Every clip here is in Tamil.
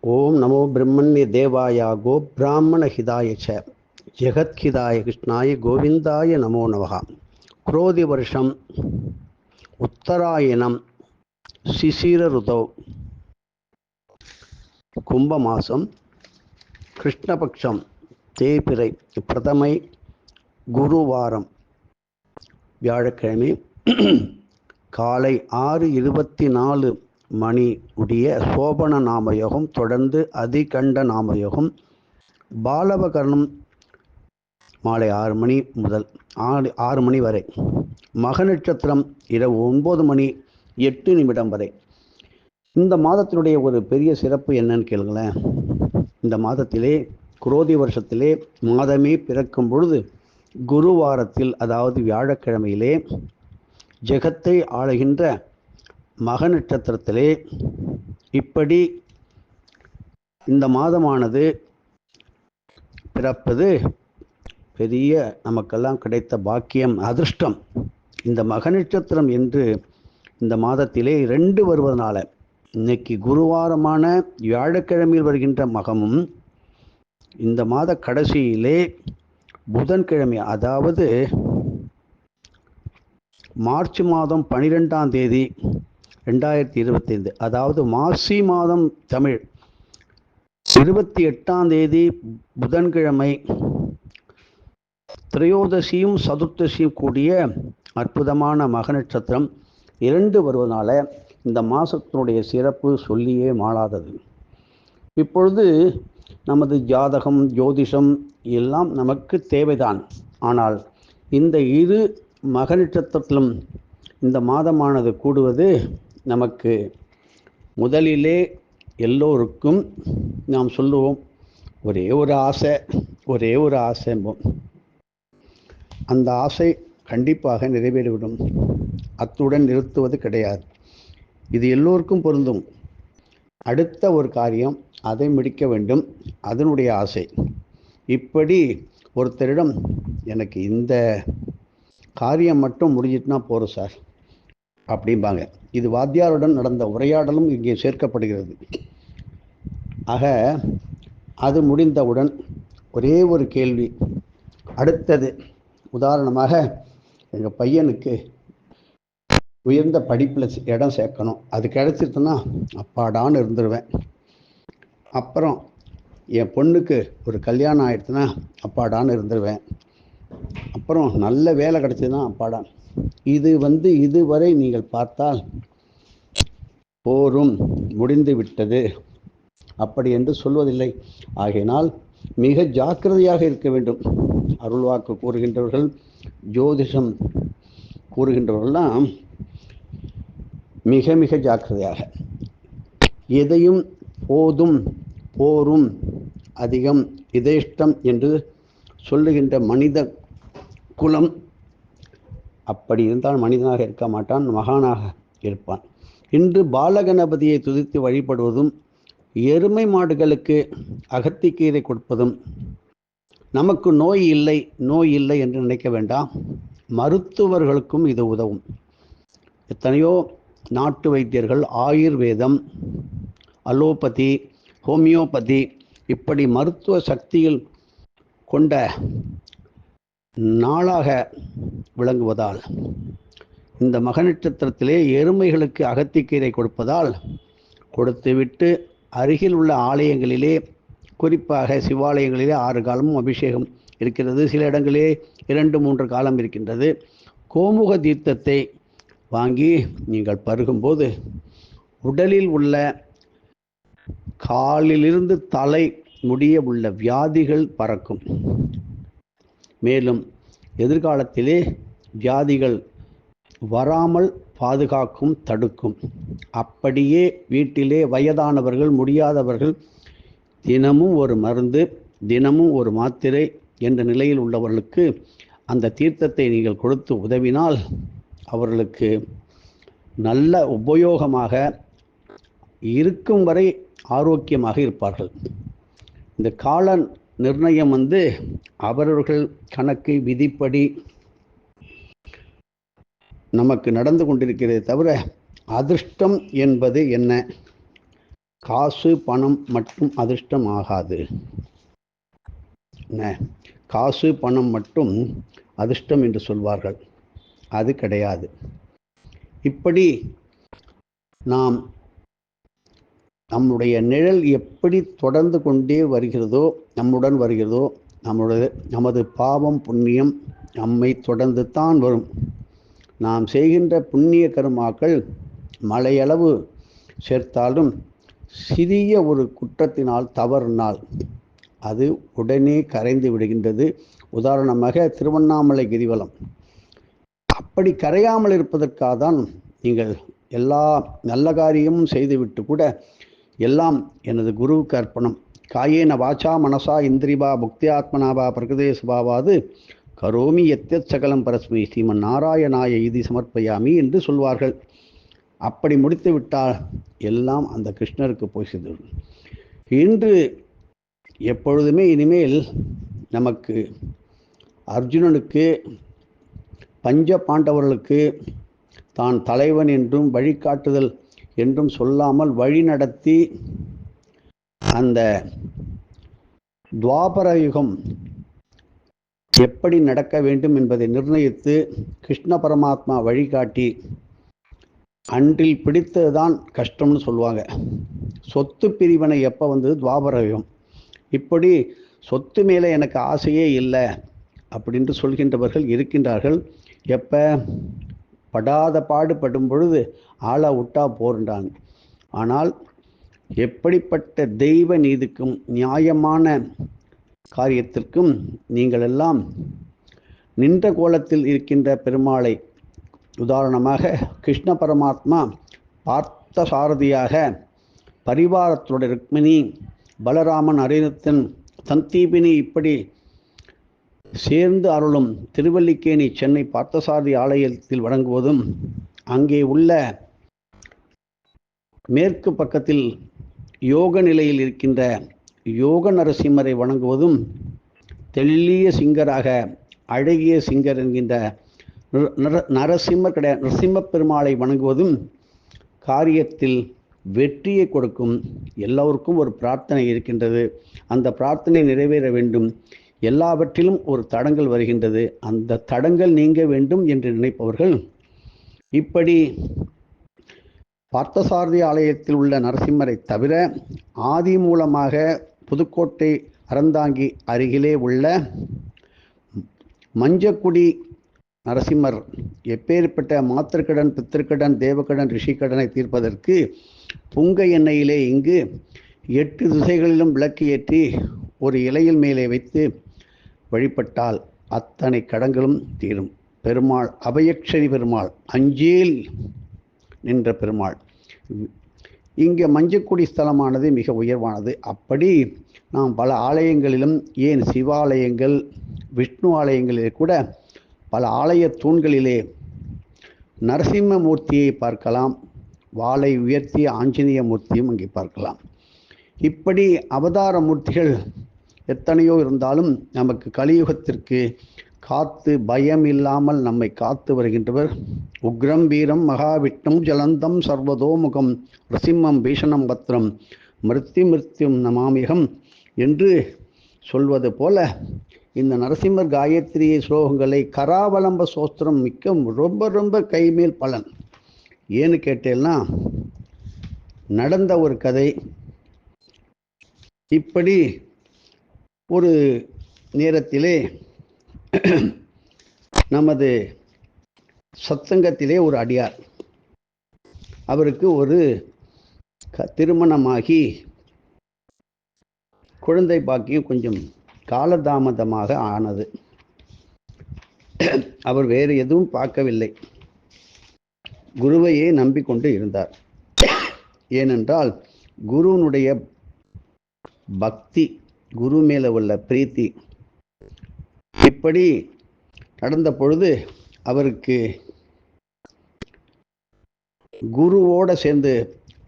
ஓம் நமோ பிரம்மண்ய தேவாய கோ பிராமண ஹிதாய ச ஜெகத்ஹிதாய கிருஷ்ணாய கோவிந்தாய நமோ நமஹ. குரோதி வருஷம் உத்தராயணம் சிசிர ருதோ கும்ப மாசம் கிருஷ்ணபக்ஷம் தேய்பிறை பிரதமை குருவாரம் வியாழக்கிழமை காலை 6:24 மணி உடைய சோபன நாமயோகம், தொடர்ந்து அதிகண்ட நாமயோகம், பாலவகரணம் மாலை 6 மணி முதல் 6 மணி வரை, மக நட்சத்திரம் இரவு 9 மணி 8 நிமிடம் வரை. இந்த மாதத்தினுடைய ஒரு பெரிய சிறப்பு என்னன்னு கேளுங்களேன். இந்த மாதத்திலே குரோதி வருஷத்திலே மாதமே பிறக்கும் பொழுது குருவாரத்தில், அதாவது வியாழக்கிழமையிலே, ஜெகத்தை ஆளுகின்ற மக நட்சத்திரத்திலே இப்படி இந்த மாதமானது பிறப்பது பெரிய நமக்கெல்லாம் கிடைத்த பாக்கியம், அதிர்ஷ்டம். இந்த மக நட்சத்திரம் என்று இந்த மாதத்திலே 2 வருவதனால, இன்னைக்கு குருவாரமான வியாழக்கிழமையில் வருகின்ற மகமும், இந்த மாத கடைசியிலே புதன்கிழமை, அதாவது மார்ச் மாதம் 12ஆம் தேதி 2025, அதாவது மாசி மாதம் தமிழ் 28ஆம் தேதி புதன்கிழமை, திரையோதசியும் சதுர்த்தசியும் கூடிய அற்புதமான மக நட்சத்திரம் 2 வருவதனால இந்த மாதத்தினுடைய சிறப்பு சொல்லியே மாளாதது. இப்பொழுது நமது ஜாதகம், ஜோதிஷம் எல்லாம் நமக்கு தேவைதான். ஆனால் இந்த இரு மக நட்சத்திரத்திலும் இந்த மாதமானது கூடுவது நமக்கு முதலிலே எல்லோருக்கும் நாம் சொல்லுவோம், ஒரே ஒரு ஆசை என்போம். அந்த ஆசை கண்டிப்பாக நிறைவேறிவிடும். அத்துடன் நிறுத்துவது கிடையாது. இது எல்லோருக்கும் பொருந்தும். அடுத்த ஒரு காரியம், அதை முடிக்க வேண்டும், அதனுடைய ஆசை. இப்படி ஒருத்தரிடம், எனக்கு இந்த காரியம் மட்டும் முடிஞ்சிட்டுனா போகிறோம் சார் அப்படிம்பாங்க. இது வாத்தியாருடன் நடந்த உரையாடலும் இங்கே சேர்க்கப்படுகிறது. ஆக அது முடிந்தவுடன் ஒரே ஒரு கேள்வி, அடுத்தது. உதாரணமாக, எங்கள் பையனுக்கு உயர்ந்த படிப்பில் இடம் சேர்க்கணும், அது கிடைச்சிருச்சுன்னா அப்பாடான்னு இருந்துருவேன். அப்புறம் என் பொண்ணுக்கு ஒரு கல்யாணம் ஆயிடுச்சுன்னா அப்பாடான்னு இருந்துருவேன். அப்புறம் நல்ல வேலை கிடைச்சதுன்னா அப்பாடான். இது இதுவரை நீங்கள் பார்த்தால் போரும், முடிந்து விட்டது அப்படி என்று சொல்வதில்லை. ஆகையினால் மிக ஜாக்கிரதையாக இருக்க வேண்டும். அருள்வாக்கு கூறுகின்றவர்கள், ஜோதிஷம் கூறுகின்றவர்கள்லாம் மிக மிக ஜாக்கிரதையாக, எதையும் போதும், போரும், அதிகம், இதேஷ்டம் என்று சொல்லுகின்ற மனித குலம் அப்படி இருந்தால் மனிதனாக இருக்க மாட்டான், மகானாக இருப்பான். இன்று பாலகணபதியை துதித்து வழிபடுவதும், எருமை மாடுகளுக்கு அகத்திக்கீரை கொடுப்பதும், நமக்கு நோய் இல்லை என்று நினைக்க வேண்டாம், மருத்துவர்களுக்கும் இது உதவும். எத்தனையோ நாட்டு வைத்தியர்கள் ஆயுர்வேதம், அலோபதி, ஹோமியோபதி இப்படி மருத்துவ சக்தியில் கொண்ட நாளாக விளங்குவதால், இந்த மக நட்சத்திரத்திலே எருமைகளுக்கு அகத்திக்கீரை கொடுப்பதால், கொடுத்துவிட்டு அருகில் உள்ள ஆலயங்களிலே, குறிப்பாக சிவாலயங்களிலே 6 காலமும் அபிஷேகம் இருக்கிறது. சில இடங்களிலே 2-3 காலம் இருக்கின்றது. கோமுக தீர்த்தத்தை வாங்கி நீங்கள் பருகும்போது உடலில் உள்ள காலிலிருந்து தலை முடிய உள்ள வியாதிகள் பறக்கும். மேலும் எதிர்காலத்திலே வியாதிகள் வராமல் பாதுகாக்கும், தடுக்கும். அப்படியே வீட்டிலே வயதானவர்கள், முடியாதவர்கள் தினமும் ஒரு மருந்து, தினமும் ஒரு மாத்திரை என்ற நிலையில் உள்ளவர்களுக்கு அந்த தீர்த்தத்தை நீங்கள் கொடுத்து உதவினால் அவர்களுக்கு நல்ல உபயோகமாக இருக்கும் வரை ஆரோக்கியமாக இருப்பார்கள். இந்த கால நிர்ணயம் அவரவர்கள் கணக்கு விதிப்படி நமக்கு நடந்து கொண்டிருக்கிறதே தவிர, அதிர்ஷ்டம் என்பது என்ன, காசு பணம் மட்டும் அதிர்ஷ்டம் ஆகாது. காசு பணம் மட்டும் அதிர்ஷ்டம் என்று சொல்வார்கள், அது கிடையாது. இப்படி நாம் நம்முடைய நிழல் எப்படி தொடர்ந்து கொண்டே வருகிறதோ, நம்முடன் வருகிறதோ, நமது பாவம் புண்ணியம் நம்மை தொடர்ந்து தான் வரும். நாம் செய்கின்ற புண்ணிய கர்மாக்கள் மலையளவு சேர்த்தாலும் சிறிய ஒரு குற்றத்தினால், தவறினால் அது உடனே கரைந்து விடுகின்றது. உதாரணமாக திருவண்ணாமலை கிரிவலம். அப்படி கரையாமல் இருப்பதற்காக தான் நீங்கள் எல்லா நல்ல காரியமும் செய்துவிட்டு கூட எல்லாம் எனது குருவுக்கு அர்ப்பணம், காயேன வாச்சா மனசா இந்திரிபா புக்தியாத்மனாபா பிரகிருதே சுபாவாது கரோமி எத்தத் சகலம் பரஸ்மை ஸ்ரீமன் நாராயணாய இதி சமர்ப்பயாமி என்று சொல்வார்கள். அப்படி முடித்து விட்டால் எல்லாம் அந்த கிருஷ்ணருக்கு போய் சேர்ந்துவிடும். இன்று எப்பொழுதுமே இனிமேல் நமக்கு அர்ஜுனனுக்கு பஞ்ச பாண்டவர்களுக்கு தான் தலைவன் என்றும் வழிகாட்டுதல் என்றும் சொல்லாமல் வழி நடத்தி அந்த துவாபர யுகம் எப்படி நடக்க வேண்டும் என்பதை நிர்ணயித்து கிருஷ்ண பரமாத்மா வழிகாட்டி அன்றில் பிடித்ததுதான் கஷ்டம்னு சொல்லுவாங்க. சொத்து பிரிவினை எப்போ வந்தது? துவாபர யுகம். இப்படி சொத்து மேலே எனக்கு ஆசையே இல்லை அப்படின்ட்டு சொல்கின்றவர்கள் இருக்கின்றார்கள். எப்போ? படாத பாடுபடும் பொழுது ஆளா விட்டா போர்ண்டாங்க. ஆனால் எப்படிப்பட்ட தெய்வ நீதிக்கும் நியாயமான காரியத்திற்கும் நீங்கள் எல்லாம் நின்ற கோலத்தில் இருக்கின்ற பெருமாளை, உதாரணமாக கிருஷ்ண பரமாத்மா பார்த்த சாரதியாக பரிவாரத்தோட ருக்மிணி, பலராமன், அரிநத்தன், சந்தீபினி இப்படி சேர்ந்து அருளும் திருவல்லிக்கேணி சென்னை பார்த்தசாரதி ஆலயத்தில் வழங்குவதும், அங்கே உள்ள மேற்கு பக்கத்தில் யோக நிலையில் இருக்கின்ற யோக நரசிம்மரை வணங்குவதும், தெள்ளிய சிங்கராக அழகிய சிங்கர் என்கின்ற நரசிம்மர் கிடையாது நரசிம்ம பெருமாளை வணங்குவதும் காரியத்தில் வெற்றியை கொடுக்கும். எல்லோருக்கும் ஒரு பிரார்த்தனை இருக்கின்றது, அந்த பிரார்த்தனை நிறைவேற வேண்டும். எல்லாவற்றிலும் ஒரு தடங்கள் வருகின்றது, அந்த தடங்கள் நீங்க வேண்டும் என்று நினைப்பவர்கள் இப்படி பார்த்தசாரதி ஆலயத்தில் உள்ள நரசிம்மரை தவிர ஆதி மூலமாக புதுக்கோட்டை அறந்தாங்கி அருகிலே உள்ள மஞ்சக்குடி நரசிம்மர் எப்பேற்பட்ட மாத்திருக்கடன், பித்திருக்கடன், தேவக்கடன், ரிஷிக்கடனை தீர்ப்பதற்கு புங்க எண்ணெயிலே இங்கு 8 திசைகளிலும் விளக்கு ஏற்றி ஒரு இலையில் மேலே வைத்து வழிபட்டால் அத்தனை கடங்களும் தீரும். பெருமாள் அபயக்ஷரி பெருமாள், அஞ்சேல் நின்ற பெருமாள். இங்கே மஞ்சக்குடி ஸ்தலமானது மிக உயர்வானது. அப்படி நாம் பல ஆலயங்களிலும், ஏன் சிவாலயங்கள், விஷ்ணு ஆலயங்களிலே கூட பல ஆலய தூண்களிலே நரசிம்ம மூர்த்தியை பார்க்கலாம், வாளை உயர்த்திய ஆஞ்சநேய மூர்த்தியும் அங்கே பார்க்கலாம். இப்படி அவதார மூர்த்திகள் எத்தனையோ இருந்தாலும் நமக்கு கலியுகத்திற்கு காத்து பயம் இல்லாமல் நம்மை காத்து வருகின்றவர் உக்ரம் வீரம் மகாவிஷ்ணும் ஜலந்தம் சர்வதோமுகம் நரசிம்மம் பீஷணம் பத்ரம் மிருத்யும் நமாமிகம் என்று சொல்வது போல இந்த நரசிம்மர் காயத்ரி ஸ்லோகங்களை கராவலம்ப சோஸ்திரம் மிக்க ரொம்ப ரொம்ப கைமேல் பலன். ஏன்னு கேட்டேன்னா, நடந்த ஒரு கதை. இப்படி ஒரு நேரத்திலே நமது சத்சங்கத்திலே ஒரு அடியார், அவருக்கு ஒரு திருமணமாகி குழந்தை பாக்கியம் கொஞ்சம் காலதாமதமாக ஆனது. அவர் வேறு எதுவும் பார்க்கவில்லை, குருவையே நம்பிக்கொண்டு இருந்தார். ஏனென்றால் குருவினுடைய பக்தி, குரு மேல உள்ள பிரீத்தி. இப்படி நடந்த பொழுது அவருக்கு குருவோட சேர்ந்து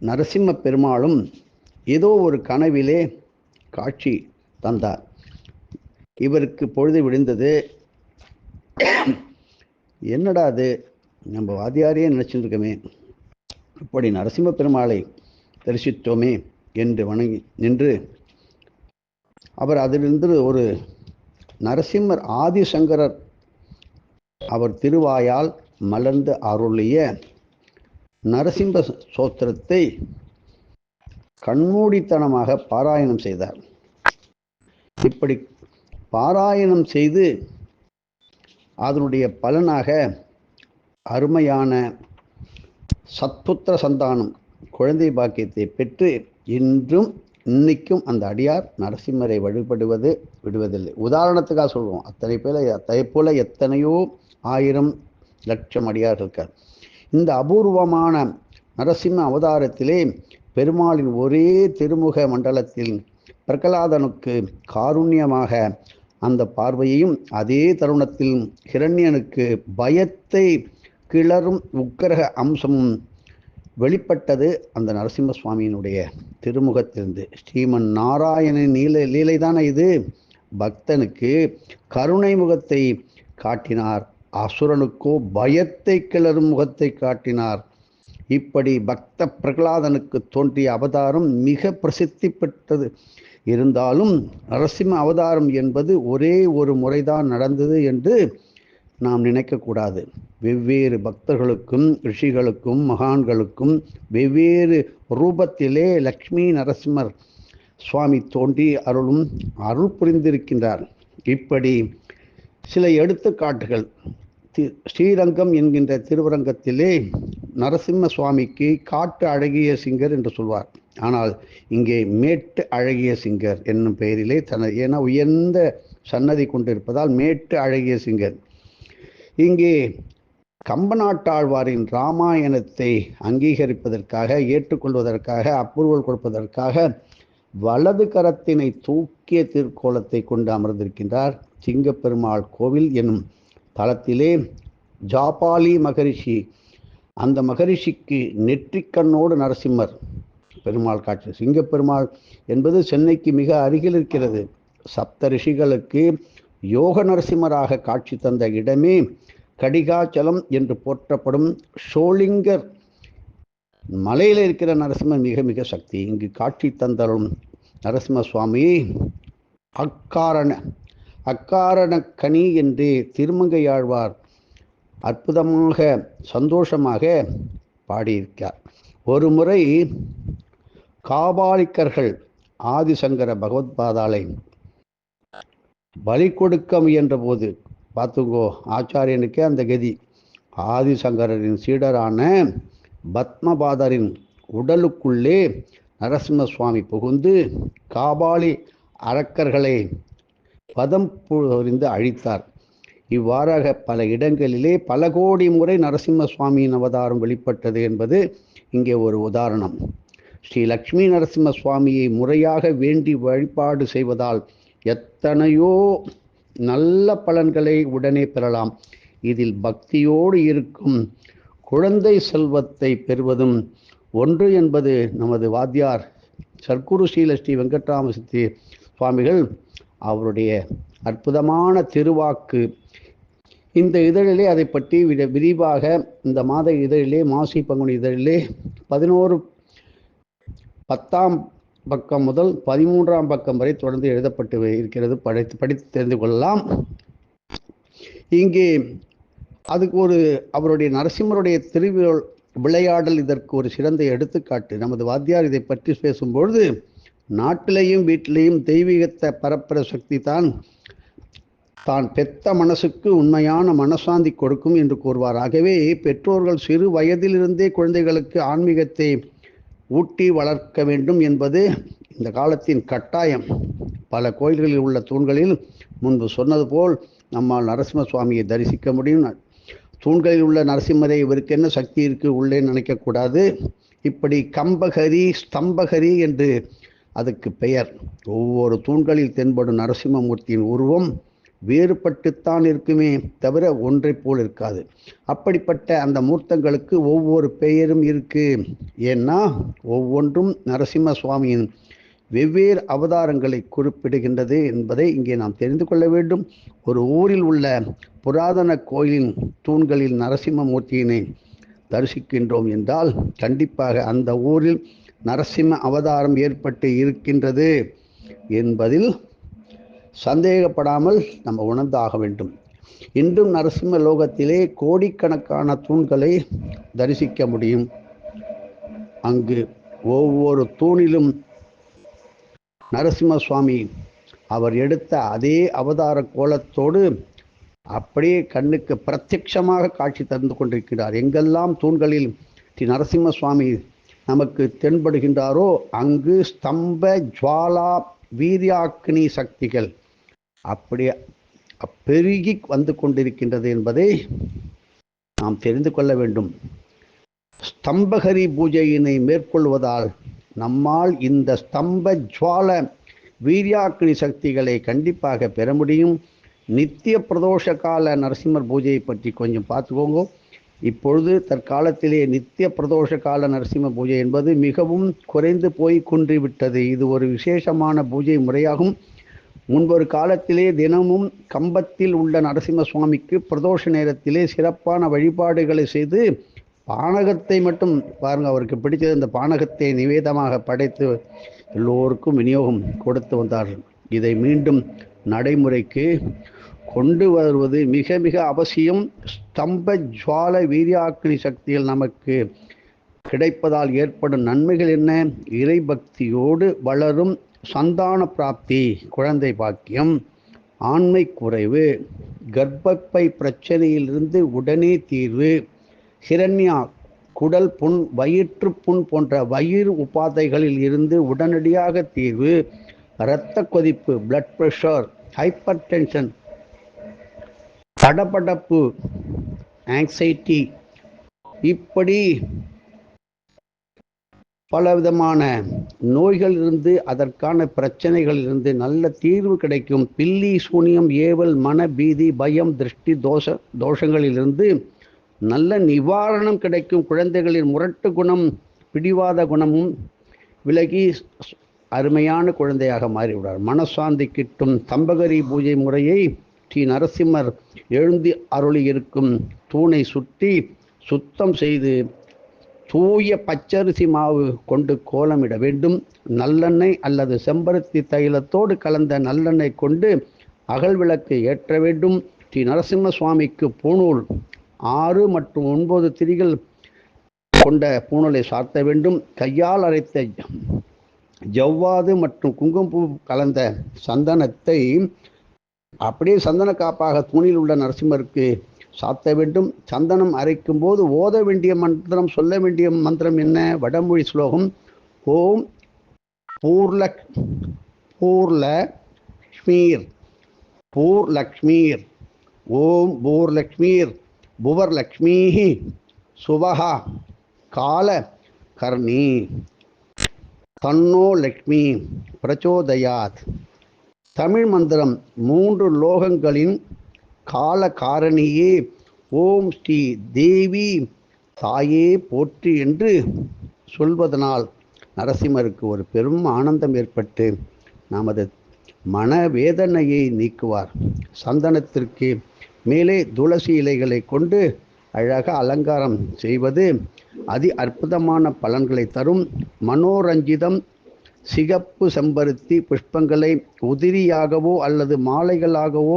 நரசிம்ம பெருமாளும் ஏதோ ஒரு கனவிலே காட்சி தந்தார். இவருக்கு பொழுது விழுந்தது. என்னடா அது, நம்ம வாதியாரையே நினைச்சுட்டு இருக்கோமே, இப்படி நரசிம்ம பெருமாளை தரிசித்தோமே, என்று வணங்கி நின்று அவர் அதிலிருந்து ஒரு நரசிம்மர் ஆதிசங்கரர் அவர் திருவாயால் மலர்ந்து அருளிய நரசிம்ம சோத்திரத்தை கண்மூடித்தனமாக பாராயணம் செய்தார். இப்படி பாராயணம் செய்து அதனுடைய பலனாக அருமையான சத்புத்திர சந்தானம் குழந்தை பாக்கியத்தை பெற்று இன்றும் இன்னைக்கும் அந்த அடியார் நரசிம்மரை வழிபடுவது விடுவதில்லை. உதாரணத்துக்காக சொல்லுவோம், அத்தனை போல எத்தனையோ ஆயிரம் லட்சம் அடியார் இருக்கார். இந்த அபூர்வமான நரசிம்ம அவதாரத்திலே பெருமாளின் ஒரே திருமுக மண்டலத்தில் பிரகலாதனுக்கு காருண்யமாக அந்த பார்வையையும், அதே தருணத்தில் ஹிரண்யனுக்கு பயத்தை கிளறும் உக்கிரக அம்சமும் வெளிப்பட்டது அந்த நரசிம்ம சுவாமியினுடைய திருமுகத்திலிருந்து. ஸ்ரீமன் நாராயணன் லீலை தானே இது. பக்தனுக்கு கருணை முகத்தை காட்டினார், அசுரனுக்கோ பயத்தை கிளறும் முகத்தை காட்டினார். இப்படி பக்த பிரகலாதனுக்கு தோன்றிய அவதாரம் மிக பிரசித்தி பெற்றது. இருந்தாலும் நரசிம்ம அவதாரம் என்பது ஒரே ஒரு முறைதான் நடந்தது என்று நாம் நினைக்கக்கூடாது. வெவ்வேறு பக்தர்களுக்கும் ரிஷிகளுக்கும் மகான்களுக்கும் வெவ்வேறு ரூபத்திலே லக்ஷ்மி நரசிம்மர் சுவாமி தோன்றி அருள் புரிந்திருக்கின்றார். இப்படி சில எடுத்துக்காட்டுகள். ஸ்ரீரங்கம் என்கின்ற திருவரங்கத்திலே நரசிம்ம சுவாமிக்கு காட்டு அழகிய சிங்கர் என்று சொல்வார். ஆனால் இங்கே மேட்டு அழகிய சிங்கர் என்னும் பெயரிலே ஏன்னா உயர்ந்த சன்னதி கொண்டிருப்பதால் மேட்டு அழகிய சிங்கர். இங்கே கம்பநாட்டாழ்வாரின் இராமாயணத்தை அங்கீகரிப்பதற்காக, ஏற்றுக்கொள்வதற்காக, அப்ரூவல் கொடுப்பதற்காக வலது கரத்தினை தூக்கிய திருக்கோலத்தை கொண்டு அமர்ந்திருக்கின்றார். சிங்கப்பெருமாள் கோவில் என்னும் தலத்திலே ஜாபாலி மகரிஷி, அந்த மகரிஷிக்கு நெற்றிக்கண்ணோடு நரசிம்மர் பெருமாள் காட்சி. சிங்கப்பெருமாள் என்பது சென்னைக்கு மிக அருகில் இருக்கிறது. சப்த ரிஷிகளுக்கு யோக நரசிம்மராக காட்சி தந்த இடமே கடிகாச்சலம் என்று போற்றப்படும் ஷோலிங்கர் மலையில் இருக்கிற நரசிம்மர் மிக மிக சக்தி. இங்கு காட்சி தந்தரும் நரசிம்ம சுவாமி அக்காரண கனி என்று திருமங்கையாழ்வார் அற்புதமாக சந்தோஷமாக பாடியிருக்கார். ஒரு முறை காபாலிக்கர்கள் ஆதிசங்கர பகவத்பாதாலை பலி கொடுக்க முயன்ற போது பார்த்துங்கோ, ஆச்சாரியனுக்கே அந்த கதி. ஆதிசங்கரின் சீடரான பத்மபாதரின் உடலுக்குள்ளே நரசிம்ம சுவாமி புகுந்து காபாலி அரக்கர்களை பதம் புரிந்து அழித்தார். இவ்வாறாக பல இடங்களிலே பல கோடி முறை நரசிம்ம சுவாமியின் அவதாரம் வெளிப்பட்டது என்பது இங்கே ஒரு உதாரணம். ஸ்ரீ லக்ஷ்மி நரசிம்ம சுவாமியை முறையாக வேண்டி வழிபாடு செய்வதால் எத்தனையோ நல்ல பலன்களை உடனே பெறலாம். இதில் பக்தியோடு இருக்கும் குழந்தை செல்வத்தை பெறுவதும் ஒன்று என்பது நமது வாத்தியார் சர்க்குரு ஸ்ரீ வெங்கட்ராமசித்தி சுவாமிகள் அவருடைய அற்புதமான திருவாக்கு. இந்த இதழிலே அதை பற்றி விரிவாக இந்த மாத இதழிலே, மாசி பங்குனி இதழிலே 10ஆம் பக்கம் முதல் 13ஆம் பக்கம் வரை தொடர்ந்து எழுதப்பட்டு இருக்கிறது. படித்து தெரிந்து கொள்ளலாம். இங்கே அதுக்கு அவருடைய நரசிம்மருடைய விளையாடல் இதற்கு ஒரு சிறந்த எடுத்துக்காட்டு. நமது வாத்தியார் இதை பற்றி பேசும்பொழுது, நாட்டிலையும் வீட்டிலையும் தெய்வீகத்தை பரப்புற சக்தி தான் பெத்த மனசுக்கு உண்மையான மனசாந்தி கொடுக்கும் என்று கூறுவார். ஆகவே பெற்றோர்கள் சிறு வயதிலிருந்தே குழந்தைகளுக்கு ஆன்மீகத்தை ஊட்டி வளர்க்க வேண்டும் என்பது இந்த காலத்தின் கட்டாயம். பல கோயில்களில் உள்ள தூண்களில் முன்பு சொன்னது போல் நம்மால் நரசிம்ம சுவாமியை தரிசிக்க முடியும். தூண்களில் உள்ள நரசிம்மரை இவருக்கு என்ன சக்தி இருக்கு உள்ளே நினைக்கக்கூடாது. இப்படி கம்பகரி ஸ்தம்பகரி என்று அதுக்கு பெயர். ஒவ்வொரு தூண்களில் தென்படும் நரசிம்மமூர்த்தியின் உருவம் வேறுபட்டுத்தான் இருக்குமே தவிர ஒன்றை போல் இருக்காது. அப்படிப்பட்ட அந்த மூர்த்தங்களுக்கு ஒவ்வொரு பெயரும் இருக்கு. ஏன்னா ஒவ்வொன்றும் நரசிம்ம சுவாமியின் வெவ்வேறு அவதாரங்களை குறிப்பிடுகின்றது என்பதை இங்கே நாம் தெரிந்து கொள்ள வேண்டும். ஒரு ஊரில் உள்ள புராதன கோயிலின் தூண்களில் நரசிம்ம மூர்த்தியினை தரிசிக்கின்றோம் என்றால் கண்டிப்பாக அந்த ஊரில் நரசிம்ம அவதாரம் ஏற்பட்டு இருக்கின்றது என்பதில் சந்தேகப்படாமல் நம்ம உணர்ந்தாக வேண்டும். இன்றும் நரசிம்ம லோகத்திலே கோடிக்கணக்கான தூண்களை தரிசிக்க முடியும். அங்கு ஒவ்வொரு தூணிலும் நரசிம்ம சுவாமி அவர் எடுத்த அதே அவதார கோலத்தோடு அப்படியே கண்ணுக்கு பிரத்யட்சமாக காட்சி தந்து கொண்டிருக்கிறார். எங்கெல்லாம் தூண்களில் ஸ்ரீ நரசிம்ம சுவாமி நமக்கு தென்படுகின்றாரோ அங்கு ஸ்தம்ப ஜுவாலா வீரியாக்னி சக்திகள் அப்படியே பெருகி வந்து கொண்டிருக்கின்றது என்பதை நாம் தெரிந்து கொள்ள வேண்டும். ஸ்தம்பகரி பூஜையினை மேற்கொள்வதால் நம்மால் இந்த ஸ்தம்ப ஜுவால வீரியாக்னி சக்திகளை கண்டிப்பாக பெற முடியும். நித்திய பிரதோஷ கால நரசிம்மர் பூஜையை பற்றி கொஞ்சம் பார்த்துக்கோங்க. இப்பொழுது தற்காலத்திலே நித்திய பிரதோஷ கால நரசிம்ம பூஜை என்பது மிகவும் குறைந்து போய் குன்றிவிட்டது. இது ஒரு விசேஷமான பூஜை முறையாகும். முன்பொரு காலத்திலே தினமும் கம்பத்தில் உள்ள நரசிம்ம சுவாமிக்கு பிரதோஷ நேரத்திலே சிறப்பான வழிபாடுகளை செய்து பானகத்தை மட்டும் பாருங்கள், அவருக்கு பிடிச்சது இந்த பானகத்தை நிவேதமாக படைத்து எல்லோருக்கும் விநியோகம் கொடுத்து வந்தார்கள். இதை மீண்டும் நடைமுறைக்கு கொண்டு வருவது மிக மிக அவசியம். ஸ்தம்ப ஜுவால வீரியாக்னி சக்திகள் நமக்கு கிடைப்பதால் ஏற்படும் நன்மைகள் என்ன? இறை பக்தியோடு வளரும் சந்தான பிராப்தி, குழந்தை பாக்கியம், ஆண்மை குறைவு, கர்ப்பப்பை பிரச்சனையிலிருந்து உடனே தீர்வு, ஹிரண்யா குடல் புண், வயிற்று புண் போன்ற வயிறு உபாதைகளில் இருந்து உடனடியாக தீர்வு, இரத்த கொதிப்பு, பிளட் பிரஷர், ஹைப்பர் டென்ஷன், படபடப்பு, ஆங்ஸைட்டி, இப்படி பலவிதமான நோய்களிலிருந்து அதற்கான பிரச்சனைகளிலிருந்து நல்ல தீர்வு கிடைக்கும். பில்லி சூனியம், ஏவல், மன பீதி, பயம், திருஷ்டி தோஷங்களிலிருந்து நல்ல நிவாரணம் கிடைக்கும். குழந்தைகளின் முரட்டு குணம், பிடிவாத குணமும் விலகி அருமையான குழந்தையாக மாறிவிடார். மனசாந்தி கிட்டும். தம்பகரி பூஜை முறையை ஸ்ரீ நரசிம்மர் எழுந்தி அருளி இருக்கும் தூணை சுற்றி சுத்தம் செய்து தூய பச்சரிசி மாவு கொண்டு கோலமிட வேண்டும். நல்லெண்ணெய் அல்லது செம்பருத்தி தைலத்தோடு கலந்த நல்லெண்ணெய் கொண்டு அகல் விளக்கு ஏற்ற வேண்டும். ஸ்ரீ நரசிம்ம சுவாமிக்கு பூணூல் 6 மற்றும் 9 திரிகள் கொண்ட பூணூலை சார்த்த வேண்டும். கையால் அரைத்த ஜவ்வாது மற்றும் குங்குமப்பூ கலந்த சந்தனத்தை அப்படியே சந்தன காப்பாக தூணில் உள்ள நரசிம்மருக்கு சாத்த வேண்டும். சந்தனம் அரைக்கும் போது ஓத வேண்டிய மந்திரம், சொல்ல வேண்டிய மந்திரம் என்ன? வடமொழி ஸ்லோகம். ஓம் பூர்லக்ஷ்மீர் பூர்லக்ஷ்மீர், ஓம் பூர்லக்ஷ்மீர் புவர்லக்ஷ்மீ சுவஹா கால கர்ணி தன்னோ லக்ஷ்மி பிரச்சோதயாத். தமிழ் மந்திரம். 3 லோகங்களின் கால காரணியே ஓம் ஸ்ரீ தேவி தாயே போற்றி என்று சொல்வதனால் நரசிம்மருக்கு ஒரு பெரும் ஆனந்தம் ஏற்பட்டு நமது மனவேதனையை நீக்குவார். சந்தனத்திற்கு மேலே துளசி இலைகளை கொண்டு அழகாக அலங்காரம் செய்வது அதி அற்புதமான பலன்களை தரும். மனோரஞ்சிதம் சிகப்பு செம்பருத்தி புஷ்பங்களை உதிரியாகவோ அல்லது மாலைகளாகவோ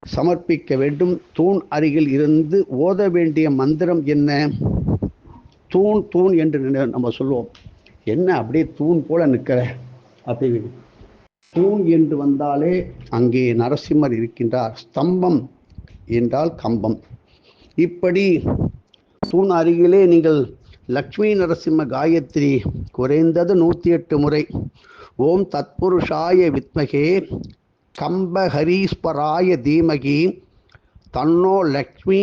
சமர்ப்பிக்க வேண்டும். தூண் அருகில் இருந்து ஓத வேண்டிய மந்திரம் என்ன? தூண் தூண் என்று நம்ம சொல்லுவோம். என்ன அப்படியே தூண் போல நிற்கிற அப்படி. தூண் என்று வந்தாலே அங்கே நரசிம்மர் இருக்கின்றார். ஸ்தம்பம் என்றால் கம்பம். இப்படி தூண் அருகிலே நீங்கள் லக்ஷ்மி நரசிம்ம காயத்ரி குறைந்தது 108 முறை, ஓம் தத்புருஷாய வித்மகே கம்பஹரீஸ்வராய தீமகி தன்னோ லக்ஷ்மி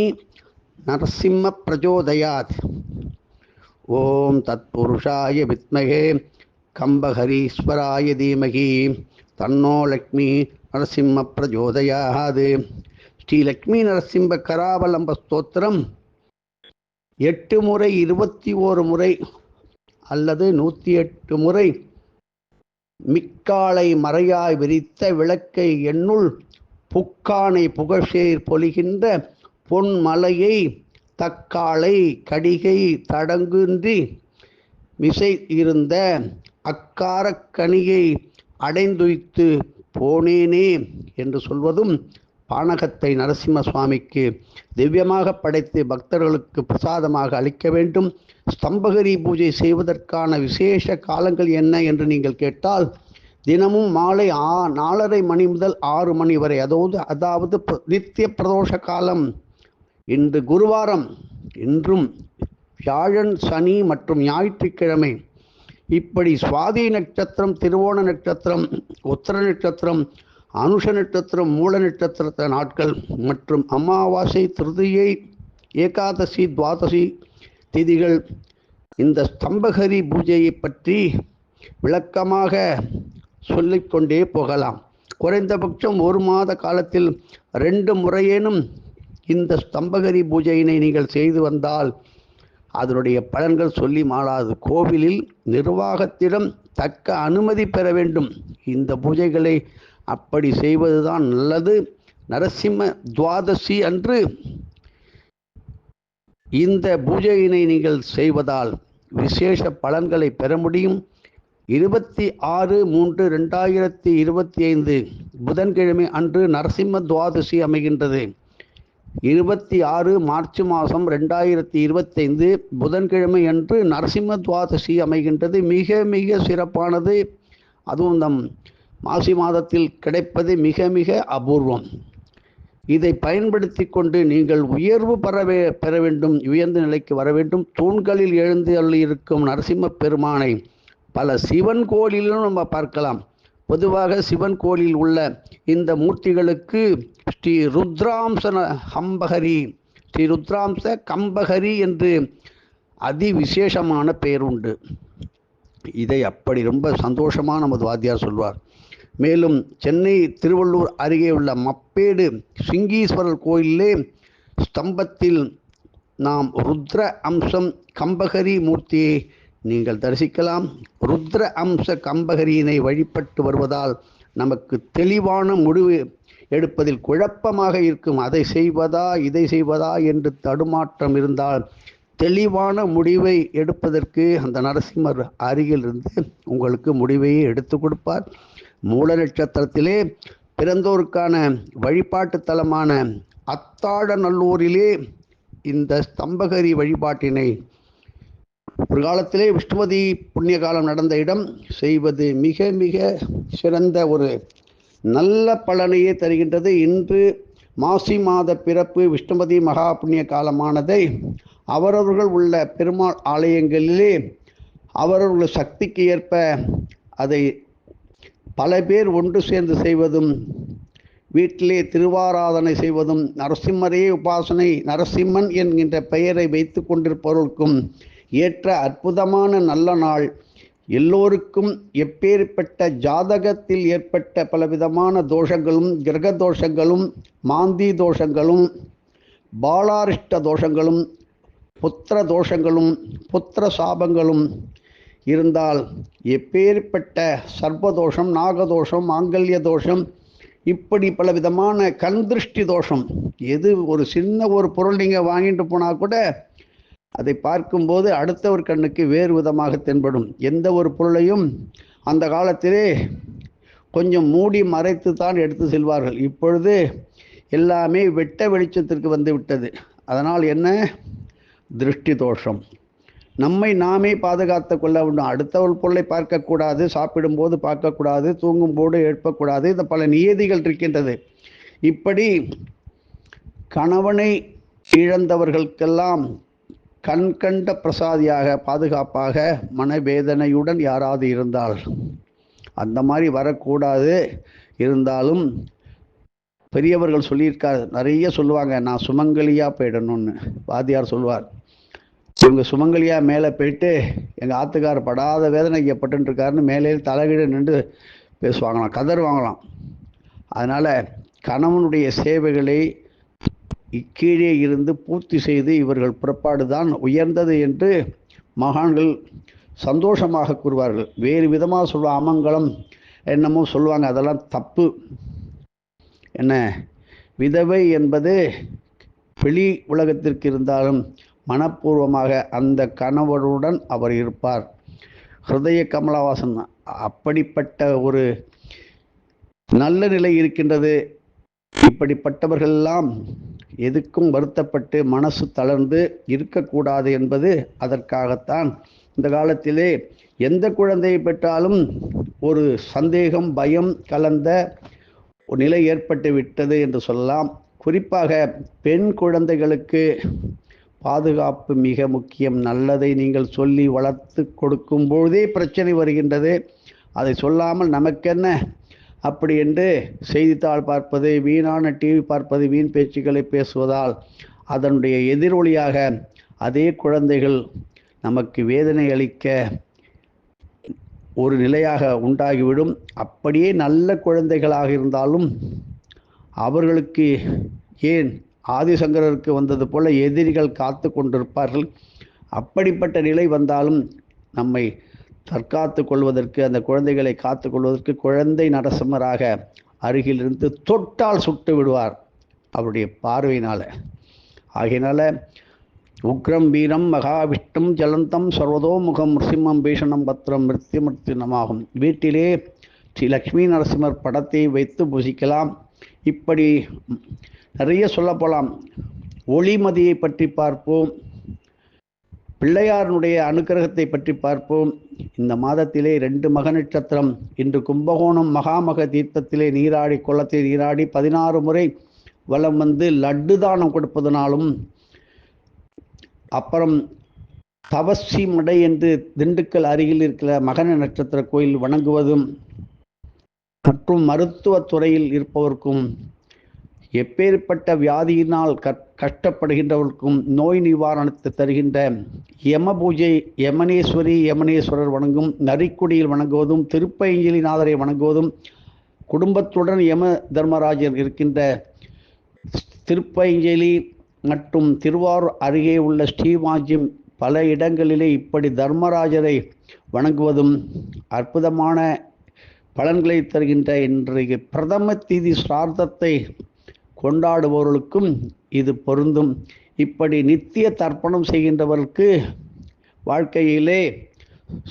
நரசிம்ம பிரச்சோதயாத், ஓம் தத்புருஷாய வித்மகே கம்பஹரீஸ்வராய தீமகி தன்னோ லக்ஷ்மி நரசிம்ம பிரச்சோதயாத். ஸ்ரீ லக்ஷ்மி நரசிம்ம கராவலம்ப ஸ்தோத்திரம் 8 முறை, 21 முறை அல்லது 108 முறை மிக்காலை மறையாய் விரித்த விளக்கை எண்ணுள் புக்கானை புகழ்சேர் பொலிகின்ற பொன்மலையை தக்காளை கடிகை தடங்குன்றி மிசை இருந்த அக்காரக் கனியை அடைந்துய்த்து போனேனே என்று சொல்வதும், பானகத்தை நரசிம்ம சுவாமிக்கு திவ்யமாக படைத்து பக்தர்களுக்கு பிரசாதமாக அளிக்க வேண்டும். ஸ்தம்பகரி பூஜை செய்வதற்கான விசேஷ காலங்கள் என்ன என்று நீங்கள் கேட்டால், தினமும் மாலை 4:30 மணி முதல் 6 மணி வரை, அதாவது நித்திய பிரதோஷ காலம். இன்று குருவாரம், இன்றும் வியாழன், சனி மற்றும் ஞாயிற்றுக்கிழமை, இப்படி சுவாதி நட்சத்திரம், திருவோண நட்சத்திரம், உத்திர நட்சத்திரம், அனுஷ நட்சத்திரம், மூல நட்சத்திர நாட்கள் மற்றும் அமாவாசை, திருதியை, ஏகாதசி, துவாதசி திதிகள், இந்த ஸ்தம்பகரி பூஜையை பற்றி விளக்கமாக சொல்லிக்கொண்டே போகலாம். குறைந்தபட்சம் 1 மாத காலத்தில் 2 முறையேனும் இந்த ஸ்தம்பகரி பூஜையினை நீங்கள் செய்து வந்தால் அதனுடைய பலன்கள் சொல்லி மாளாது. கோவிலில் நிர்வாகத்திடம் தக்க அனுமதி பெற வேண்டும். இந்த பூஜைகளை அப்படி செய்வதுதான் நல்லது. நரசிம்ம துவாதசி அன்று இந்த பூஜையினை நீங்கள் செய்வதால் விசேஷ பலன்களை பெற முடியும். 26/3/2025 புதன்கிழமை அன்று நரசிம்ம துவாதசி அமைகின்றது. 26 மார்ச் மாதம் 2025 புதன்கிழமை அன்று நரசிம்ம துவாதசி அமைகின்றது. மிக மிக சிறப்பானது. அதுவும் நம் மாசி மாதத்தில் கிடைப்பது மிக மிக அபூர்வம். இதை பயன்படுத்தி கொண்டு நீங்கள் உயர்வு பெற வேண்டும், உயர்ந்த நிலைக்கு வர வேண்டும். தூண்களில் எழுந்து இருக்கும் நரசிம்ம பெருமானை பல சிவன் கோயிலிலும் நம்ம பார்க்கலாம். பொதுவாக சிவன் கோயிலில் உள்ள இந்த மூர்த்திகளுக்கு ஸ்ரீ ருத்ராம்ச கம்பகரி, ஸ்ரீ ருத்ராம்ச கம்பகரி என்று அதிவிசேஷமான பெயர் உண்டு. இதை அப்படி ரொம்ப சந்தோஷமாக நமது வாத்தியார் சொல்வார். மேலும் சென்னை திருவள்ளூர் அருகே உள்ள மப்பேடு சிங்கீஸ்வரர் கோயிலே ஸ்தம்பத்தில் நாம் ருத்ர அம்சம் கம்பகரி மூர்த்தியை நீங்கள் தரிசிக்கலாம். ருத்ர அம்ச கம்பகரியினை வழிபட்டு வருவதால் நமக்கு தெளிவான முடிவு எடுப்பதில் குழப்பமாக இருக்கும். அதை செய்வதா இதை செய்வதா என்று தடுமாற்றம் இருந்தால் தெளிவான முடிவை எடுப்பதற்கு அந்த நரசிம்மர் அருகில் இருந்து உங்களுக்கு முடிவையை எடுத்து கொடுப்பார். மூல நட்சத்திரத்திலே பிறந்தோருக்கான வழிபாட்டு தலமான அத்தாழநல்லூரிலே இந்த ஸ்தம்பகரி வழிபாட்டினை ஒரு காலத்திலே விஷ்ணுவதி புண்ணிய காலம் நடந்த இடம் செய்வது மிக மிக சிறந்த ஒரு நல்ல பலனையே தருகின்றது. இன்று மாசி மாத பிறப்பு விஷ்ணுவதி மகா புண்ணிய காலமானதை அவரவர்கள் உள்ள பெருமாள் ஆலயங்களிலே அவரவர்கள் சக்திக்கு ஏற்ப அதை பல பேர் ஒன்று சேர்ந்து செய்வதும், வீட்டிலே திருவாராதனை செய்வதும், நரசிம்மரே உபாசனை, நரசிம்மன் என்கின்ற பெயரை வைத்து கொண்டிருப்பவர்களுக்கும் ஏற்ற அற்புதமான நல்ல நாள். எல்லோருக்கும் எப்பேற்பட்ட ஜாதகத்தில் ஏற்பட்ட பலவிதமான தோஷங்களும், கிரக தோஷங்களும், மாந்தி தோஷங்களும், பாலாரிஷ்ட தோஷங்களும், புத்திர தோஷங்களும், புத்திர சாபங்களும் இருந்தால், எப்பேற்பட்ட சர்ப்பதோஷம், நாகதோஷம், மாங்கல்ய தோஷம், இப்படி பலவிதமான கண் திருஷ்டி தோஷம், எது ஒரு சின்ன ஒரு பொருள் நீங்கள் வாங்கிட்டு போனால் கூட அதை பார்க்கும்போது அடுத்தவர் கண்ணுக்கு வேறு விதமாக தென்படும். எந்த ஒரு பொருளையும் அந்த காலத்திலே கொஞ்சம் மூடி மறைத்து தான் எடுத்து செல்வார்கள். இப்பொழுது எல்லாமே வெட்ட வெளிச்சத்திற்கு வந்து விட்டது. அதனால் என்ன, திருஷ்டி தோஷம். நம்மை நாமே பாதுகாத்து கொள்ள வேண்டும். அடுத்தவர் பொருளை பார்க்கக்கூடாது, சாப்பிடும்போது பார்க்கக்கூடாது, தூங்கும்போது எழுப்பக்கூடாது. இந்த பல நியதிகள் இருக்கின்றது. இப்படி கணவனை இழந்தவர்களுக்கெல்லாம் கண்கண்ட பிரசாதியாக பாதுகாப்பாக மனவேதனையுடன் யாராவது இருந்தால் அந்த மாதிரி வரக்கூடாது. இருந்தாலும் பெரியவர்கள் சொல்லியிருக்கார், நிறைய சொல்லுவாங்க, நான் சுமங்கலியாக போயிடணும்னு. வாத்தியார் சொல்வார், இவங்க சுமங்கலியாக மேலே போயிட்டு எங்கள் ஆத்துக்கார படாத வேதனைக்கு பட்டுருக்காருன்னு மேலே தலைகீழ நின்று பேசுவாங்களாம், கதறுவாங்களாம். அதனால் கணவனுடைய சேவைகளை கீழே இருந்து பூர்த்தி செய்து இவர்கள் புறப்பாடு தான் உயர்ந்தது என்று மகான்கள் சந்தோஷமாக கூறுவார்கள். வேறு விதமாக சொல்லுவாங்க, அமங்கலம் என்னமோ சொல்லுவாங்க, அதெல்லாம் தப்பு. என்ன, விதவை என்பது வெளி உலகத்திற்கு இருந்தாலும் மனப்பூர்வமாக அந்த கணவனுடன் அவர் இருப்பார். ஹிருதய கமலவாசன். அப்படிப்பட்ட ஒரு நல்ல நிலை இருக்கின்றது. இப்படிப்பட்டவர்களெல்லாம் எதுக்கும் வருத்தப்பட்டு மனசு தளர்ந்து இருக்கக்கூடாது என்பது அதற்காகத்தான். இந்த காலத்திலே எந்த குழந்தையை பெற்றாலும் ஒரு சந்தேகம், பயம் கலந்த ஒரு நிலை ஏற்பட்டு விட்டது என்று சொல்லலாம். குறிப்பாக பெண் குழந்தைகளுக்கு பாதுகாப்பு மிக முக்கியம். நல்லதை நீங்கள் சொல்லி வளர்த்து கொடுக்கும் பொழுதே பிரச்சனை வருகின்றது. அதை சொல்லாமல் நமக்கென்ன அப்படி என்று செய்தித்தாள் பார்ப்பது, வீணான டிவி பார்ப்பது, வீண் பேச்சுக்களை பேசுவதால் அதனுடைய எதிரொலியாக அதே குழந்தைகள் நமக்கு வேதனை அளிக்க ஒரு நிலையாக உண்டாகிவிடும். அப்படியே நல்ல குழந்தைகளாக இருந்தாலும் அவர்களுக்கு ஏன் ஆதிசங்கரருக்கு வந்தது போல எதிரிகள் காத்து கொண்டிருப்பார்கள். அப்படிப்பட்ட நிலை வந்தாலும் நம்மை தற்காத்து கொள்வதற்கு, அந்த குழந்தைகளை காத்து கொள்வதற்கு குழந்தை நரசிம்மராக அருகிலிருந்து தொட்டால் சுட்டு விடுவார் அவருடைய பார்வையினால். ஆகையினால உக்ரம் வீரம் மகாவிஷ்ணும் ஜலந்தம் சர்வதோமுகம் நிருசிம்மம் பீஷணம் பத்திரம் மிருத்யுமிருத்யு நமாகும். வீட்டிலே ஸ்ரீ லக்ஷ்மி நரசிம்மர் படத்தை வைத்து பூசிக்கலாம். இப்படி நிறைய சொல்ல போகலாம். ஒளிமதியை பற்றி பார்ப்போம், பிள்ளையாரனுடைய அனுக்கிரகத்தை பற்றி பார்ப்போம். இந்த மாதத்திலே 2 மக நட்சத்திரம். இன்று கும்பகோணம் மகாமக தீர்த்தத்திலே நீராடி, குளத்தில் நீராடி 16 முறை வலம் வந்து லட்டு தானம் கொடுப்பதனாலும், அப்புறம் தவசி மடை என்று திண்டுக்கல் அருகில் இருக்கிற மகன நட்சத்திர கோயில் வணங்குவதும், மற்றும் மருத்துவத்துறையில் இருப்பவர்க்கும், எப்பேற்பட்ட வியாதியினால் கஷ்டப்படுகின்றவர்களுக்கும் நோய் நிவாரணத்தை தருகின்ற யம பூஜை, யமனேஸ்வரர் வணங்கும், நரிக்குடியில் வணங்குவதும், திருப்பயங்கிலிநாதரை வணங்குவதும், குடும்பத்துடன் யம தர்மராஜர் இருக்கின்ற திருப்பயங்கிலி மற்றும் திருவாரூர் அருகே உள்ள ஸ்ரீமாஜ்யம் பல இடங்களிலே இப்படி தர்மராஜரை வணங்குவதும் அற்புதமான பலன்களை தருகின்ற இன்றைய பிரதம தீதி சிரார்த்தத்தை கொண்டாடுபவர்களுக்கும் இது பொருந்தும். இப்படி நித்திய தர்ப்பணம் செய்கின்றவர்களுக்கு வாழ்க்கையிலே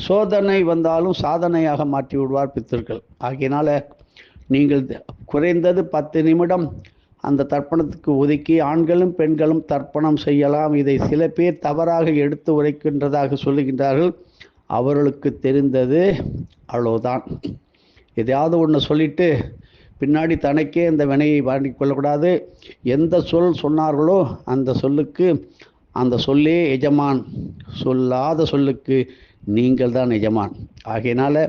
சோதனை வந்தாலும் சாதனையாக மாற்றி விடுவார் பித்தர்கள். ஆகையினால நீங்கள் குறைந்தது 10 நிமிடம் அந்த தர்ப்பணத்துக்கு ஒதுக்கி ஆண்களும் பெண்களும் தர்ப்பணம் செய்யலாம். இதை சில பேர் தவறாக எடுத்து உரைக்கின்றதாக சொல்லுகின்றார்கள். அவர்களுக்கு தெரிந்தது அவ்வளவுதான். எதையாவது ஒன்று சொல்லிட்டு பின்னாடி தனக்கே இந்த வினையை வாங்கி கொள்ளக்கூடாது. எந்த சொல் சொன்னார்களோ அந்த சொல்லுக்கு அந்த சொல்லே எஜமான், சொல்லாத சொல்லுக்கு நீங்கள் தான் எஜமான். ஆகையினால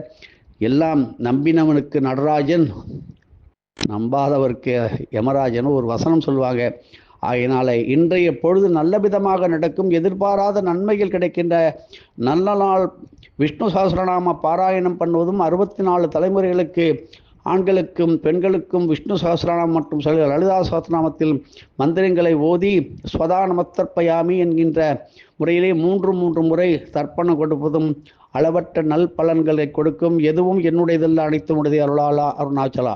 எல்லாம் நம்பினவனுக்கு நடராஜன், நம்பாதவருக்கு யமராஜன் ஒரு வசனம் சொல்லுவாங்க. ஆகையினால இன்றைய பொழுது நல்ல விதமாக நடக்கும், எதிர்பாராத நன்மைகள் கிடைக்கின்ற நல்ல நாள். விஷ்ணு சஹஸ்ரநாம பாராயணம் பண்ணுவதும் 64 தலைமுறைகளுக்கு ஆண்களுக்கும் பெண்களுக்கும் விஷ்ணு சஹஸ்ரநாமம் மற்றும் லலிதா சஹஸ்ரநாமத்தில் மந்திரங்களை ஓதி ஸ்வதா நமஸ்தர்ப்பயாமி என்கின்ற முறையிலே 3 முறை தர்ப்பணம் கொடுப்பதும் அளவற்ற நல் பலன்களை கொடுக்கும். எதுவும் என்னுடையதல்ல, அனைத்தும் உடையது. அருளாளா அருணாச்சலா.